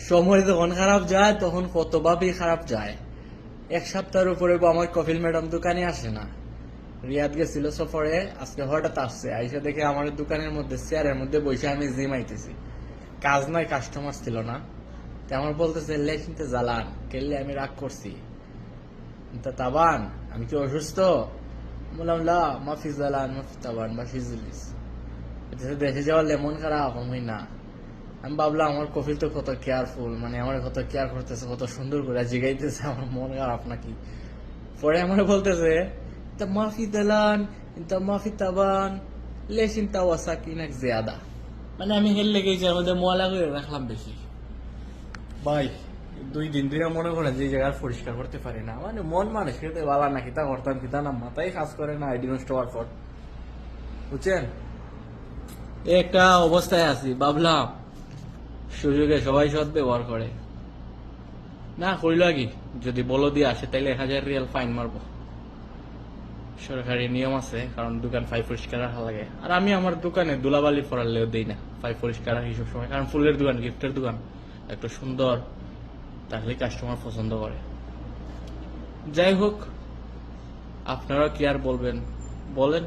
সময় যখন খারাপ যায় তখন কতভাবেই খারাপ যায়। এক সপ্তাহের উপরে আমার কফিল ম্যাডাম দোকানে আসে না। রিয়াদ গেছিল সফরে, আজকে হঠাৎ আসছে, আইসা দেখে আমার দোকানের মধ্যে চেয়ারের মধ্যে বসে আমি জিমাইতেছি। কাজ নাই, কাস্টমার ছিল না। তো আমার বলতেছে লেখিনতে জ্বালান কেললে, আমি রাগ করছি। তা তাবান আমি কি অসুস্থ? বললাম লা মাফি জ্বালান মাফি তাবান মাফি জুলিস। দেশে যাওয়ার লেমন খারাপ আমি না। আমি ভাবলাম আমার কফিল তো কত কেয়ারফুল, মানে আমার কত কেয়ার করতেছে, কত সুন্দর করে জিগাইতেছে, আমার মন খারাপ নাকি। পরে আমার বলতেছে তা মাফি দালান তা মাফি তাবান লেসিন তাওয়াসা কিনাক জিয়াদা, মানে আমি হেল লেগেছি এর মধ্যে ময়লা করে রাখলাম বেশি। ভাই 2 দিন ধরে মনে করে যে জায়গা পরিষ্কার করতে পারি না, মানে মন মানুষ খেতে ভালো না, কিতা করতাম কিতা না, মাথায় কাজ করে না আইডি নষ্ট হওয়ার পর, বুঝছেন। একটা অবস্থায় আছি, ভাবলাম সুযোগে সবাই সৎ ব্যবহার করে না করিল কি, যদি বলো দিয়ে আসে তাইলে 1000 রিয়াল ফাইন মারবো। সরকারি নিয়ম আছে, কারণ দোকান ফাই পরিষ্কার রাখা লাগে। আর আমি আমার দোকানে দুলাবালি ফরালেও দেই না, ফাই পরিষ্কার রাখি সবসময়, কারণ ফুলের দোকান, গিফটের দোকান, একটু সুন্দর তাহলে কাস্টমার পছন্দ করে। যাই হোক, আপনারা কি আর বলবেন বলেন।